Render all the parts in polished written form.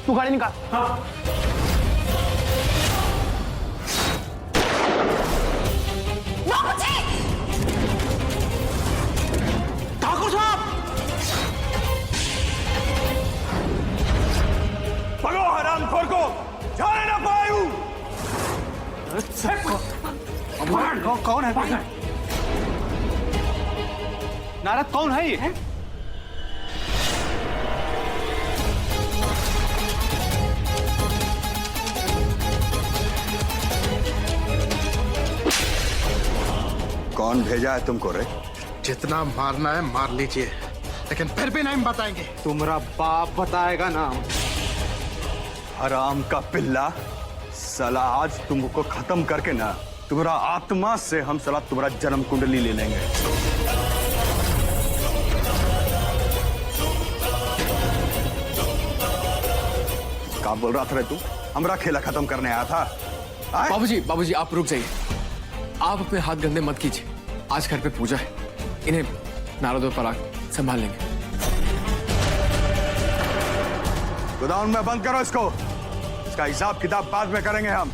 तू गाड़ी निकाल। हाँ। ठाकुर साहब, पकड़ो हरामखोर को, जाने ना पाऊं। कौन है भाई? नारद कौन है ये? कौन भेजा है तुमको रे? जितना मारना है मार लीजिए, लेकिन फिर भी नहीं बताएंगे। तुम्हारा बाप बताएगा नाम। हराम का पिल्ला, साला आज तुमको खत्म करके ना तुम्हारा आत्मा से हम साला तुम्हारा जन्म कुंडली ले लेंगे। क्या बोल रहा था रे तू? हमारा खेला खत्म करने आया था? बाबूजी आप रुक जाइए। आप अपने हाथ गंदे मत कीजिए। आज घर पे पूजा है, इन्हें नारद और पराग संभाल लेंगे। गोदाम में बंद करो इसको। इसका हिसाब किताब बाद में करेंगे हम।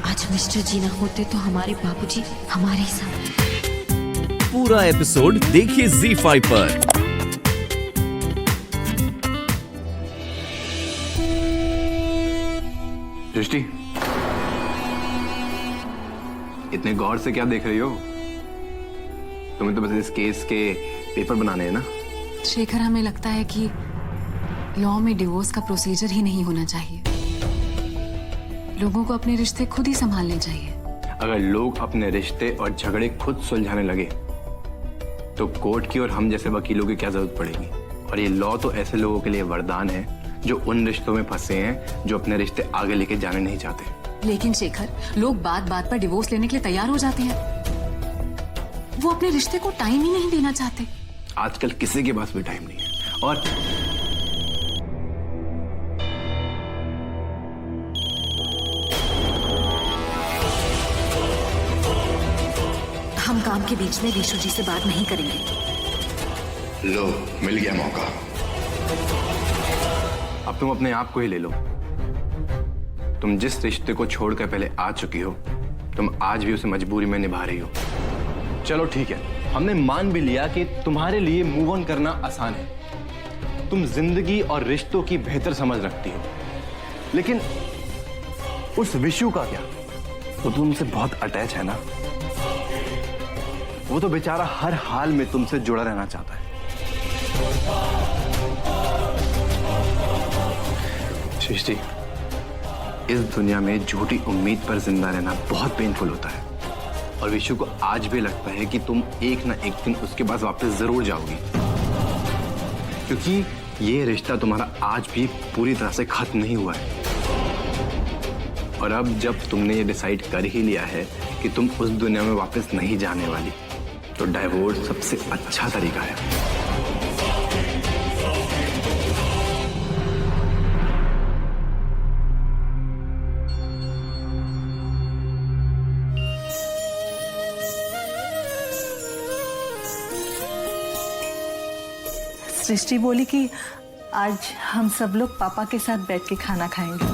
आज मिस्टर जी ना होते तो हमारे बाबूजी हमारे साथ। पूरा एपिसोड देखिए ZEE5 पर। सृष्टि, इतने गौर से क्या देख रही हो? तुम्हें तो बस इस केस के पेपर बनाने हैं ना? शेखर, हमें लगता है कि लॉ में डिवोर्स का प्रोसीजर ही नहीं होना चाहिए। लोगों को अपने रिश्ते खुद ही संभालने चाहिए। अगर लोग अपने रिश्ते और झगड़े खुद सुलझाने लगे तो कोर्ट की और हम जैसे वकीलों की क्या जरूरत पड़ेगी। और ये लॉ तो ऐसे लोगों के लिए वरदान है जो उन रिश्तों में फंसे हैं जो अपने रिश्ते आगे लेके जाने नहीं चाहते। लेकिन शेखर, लोग बात बात पर डिवोर्स लेने के लिए तैयार हो जाते हैं। वो अपने रिश्ते को टाइम ही नहीं देना चाहते। आजकल किसी के पास भी टाइम नहीं है। और हम काम के बीच में रीशु जी से बात नहीं करेंगे। लो, मिल गया मौका। अब तुम अपने आप को ही ले लो। तुम जिस रिश्ते को छोड़कर पहले आ चुकी हो, तुम आज भी उसे मजबूरी में निभा रही हो। चलो ठीक है, हमने मान भी लिया कि तुम्हारे लिए मूव ऑन करना आसान है। तुम जिंदगी और रिश्तों की बेहतर समझ रखती हो। लेकिन उस विशु का क्या? वो तुमसे बहुत अटैच है ना। वो तो बेचारा हर हाल में तुमसे जुड़ा रहना चाहता है। सृष्टि, इस दुनिया में झूठी उम्मीद पर जिंदा रहना बहुत पेनफुल होता है। और विशु को आज भी लगता है कि तुम एक ना एक दिन उसके पास वापस जरूर जाओगी, क्योंकि ये रिश्ता तुम्हारा आज भी पूरी तरह से खत्म नहीं हुआ है। और अब जब तुमने ये डिसाइड कर ही लिया है कि तुम उस दुनिया में वापस नहीं जाने वाली, तो डाइवोर्स सबसे अच्छा तरीका है। सृष्टि बोली कि आज हम सब लोग पापा के साथ बैठ के खाना खाएंगे।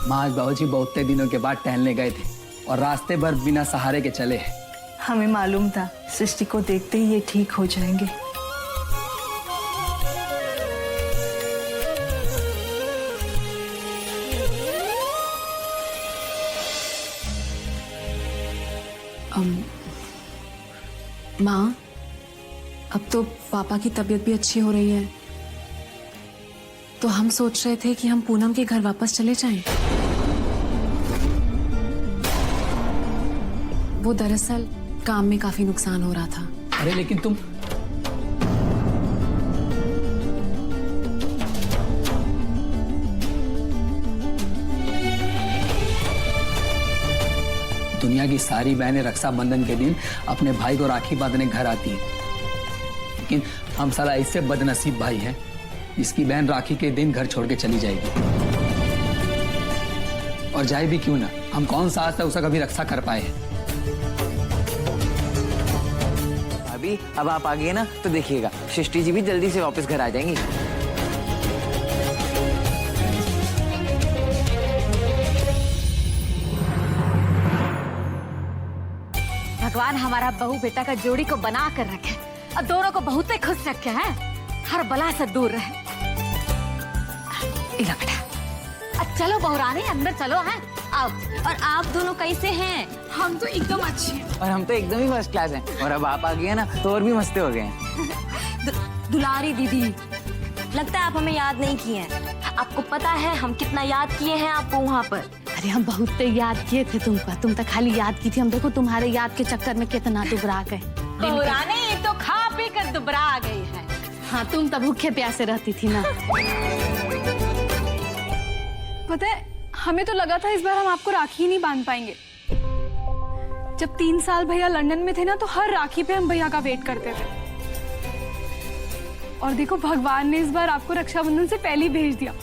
माँ, आज बाबूजी बहुत दिनों के बाद टहलने गए थे और रास्ते भर बिना सहारे के चले हैं। हमें मालूम था सृष्टि को देखते ही ये ठीक हो जाएंगे। माँ, अब तो पापा की तबीयत भी अच्छी हो रही है, तो हम सोच रहे थे कि हम पूनम के घर वापस चले जाएं। वो दरअसल काम में काफी नुकसान हो रहा था। अरे लेकिन तुम दुनिया की सारी बहनें रक्षाबंधन के दिन अपने भाई को राखी बांधने घर आती हैं, लेकिन हम साला ऐसे बदनसीब भाई हैं जिसकी बहन राखी के दिन घर छोड़ के चली जाएगी। और जाए भी क्यों ना, हम कौन सा आज तक उसका कभी रक्षा कर पाए हैं। भाभी, अब आप आ गए ना तो देखिएगा सृष्टि जी भी जल्दी से वापस घर आ जाएंगी। भगवान हमारा बहू बेटा का जोड़ी को बना कर रखे और दोनों को बहुत ही खुश रखे हैं, हर बला से दूर रहे। इला बेटा, चलो बहुरानी अंदर चलो हैं। अब और आप दोनों कैसे हैं? हम तो एकदम अच्छे हैं। और हम तो एकदम ही फर्स्ट क्लास हैं। और अब आप आ गए ना तो और भी मस्ते हो गए हैं। दुलारी दीदी, लगता है आप हमें याद नहीं किए हैं। आपको पता है हम कितना याद किए हैं आपको वहाँ पर। अरे हम बहुत याद किए थे तुमको, तुम तो खाली याद की थी। हम देखो तुम्हारे याद के चक्कर में कितना दुबरा गए। बहुरानी तो खा पी कर दुबरा गई है। हाँ, तुम तो भूखे प्यासे रहती थी ना। पता है, हमें तो लगा था इस बार हम आपको राखी ही नहीं बांध पाएंगे। जब 3 साल भैया लंदन में थे ना, तो हर राखी पे हम भैया का वेट करते थे। और देखो भगवान ने इस बार आपको रक्षाबंधन से पहले ही भेज दिया।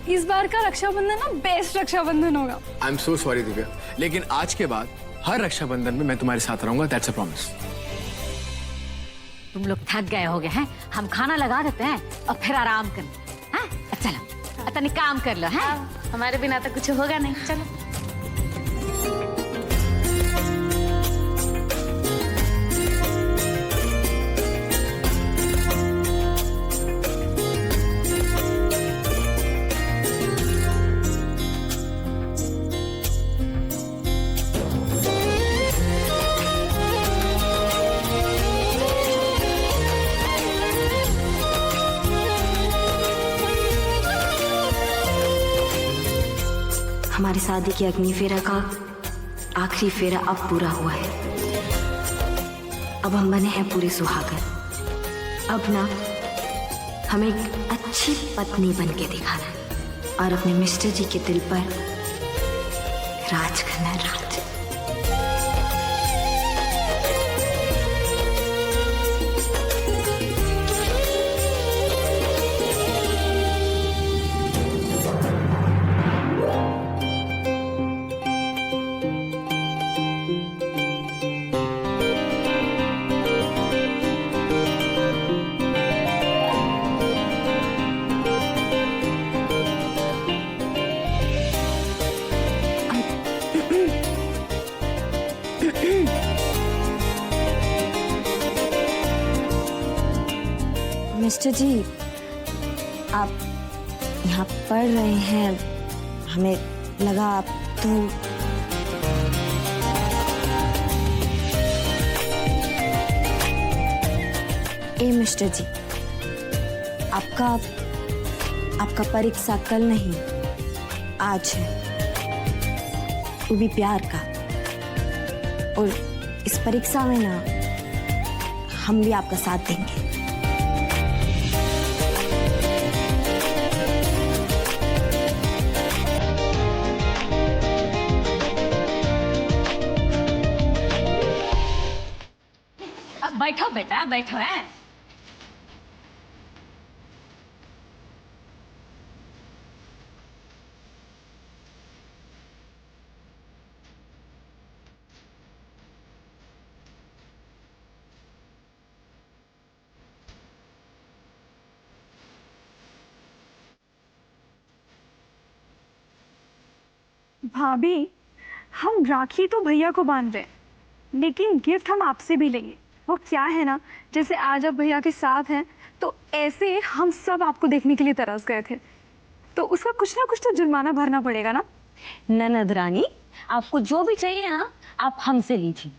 इस बार का रक्षाबंधन ना बेस्ट रक्षाबंधन होगा। I am so sorry Divya, लेकिन आज के बाद हर रक्षाबंधन में मैं तुम्हारे साथ रहूंगा। That's a promise. तुम लोग थक गए होगे हैं, हम खाना लगा देते हैं और फिर आराम कर हैं। चलो तनिक काम कर लो हैं। हमारे बिना तो कुछ होगा नहीं। चलो हमारी शादी के अग्नि फेरा का आखिरी फेरा अब पूरा हुआ है। अब हम बने हैं पूरे सुहागन। अब ना हमें एक अच्छी पत्नी बन के दिखाना है और अपने मिस्टर जी के दिल पर राज करना है। राज। मिस्टर जी, आप यहाँ पढ़ रहे हैं, हमें लगा आप तो मिस्टर जी, आपका परीक्षा कल नहीं आज है, वो भी प्यार का। और इस परीक्षा में ना हम भी आपका साथ देंगे। बैठो बेटा, बैठो है। भाभी, हम राखी तो भैया को बांध रहे हैं, लेकिन गिफ्ट हम आपसे भी लेंगे। वो क्या है ना, जैसे आज आप भैया के साथ हैं, तो ऐसे हम सब आपको देखने के लिए तरस गए थे, तो उसका कुछ ना कुछ तो जुर्माना भरना पड़ेगा ना। ननद रानी, आपको जो भी चाहिए ना आप हमसे लीजिए,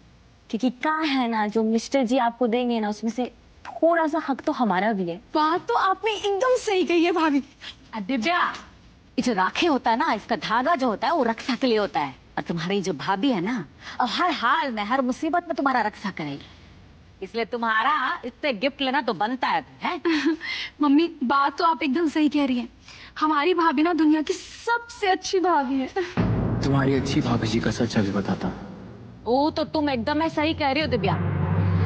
क्योंकि क्या है ना, जो मिस्टर जी आपको देंगे ना उसमें से थोड़ा सा हक तो हमारा भी है। बात तो आपने एकदम सही कही है भाभी। दिव्या, ये जो राखी होता है ना, इसका धागा जो होता है वो रक्षा के लिए होता है। और तुम्हारी जो भाभी है ना, और हर हाल में हर मुसीबत में तुम्हारा रक्षा करेगी, इसलिए तुम्हारा इससे गिफ्ट लेना तो बनता है। मम्मी, बात तो आप एकदम सही कह रही हैं। हमारी भाभी ना दुनिया की सबसे अच्छी भाभी है। तुम्हारी अच्छी भाभी जी का सच अभी बताता। वो तो तुम एकदम सही कह रही हो दिव्या।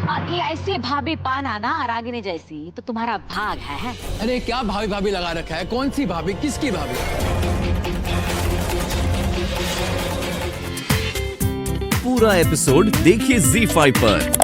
और ये ऐसी भाभी पाना ना रागिनी जैसी तो तुम्हारा भाग है। अरे क्या भाभी भाभी लगा रखा है? कौन सी भाभी, किसकी भाभी? पूरा एपिसोड देखिए ZEE5 पर।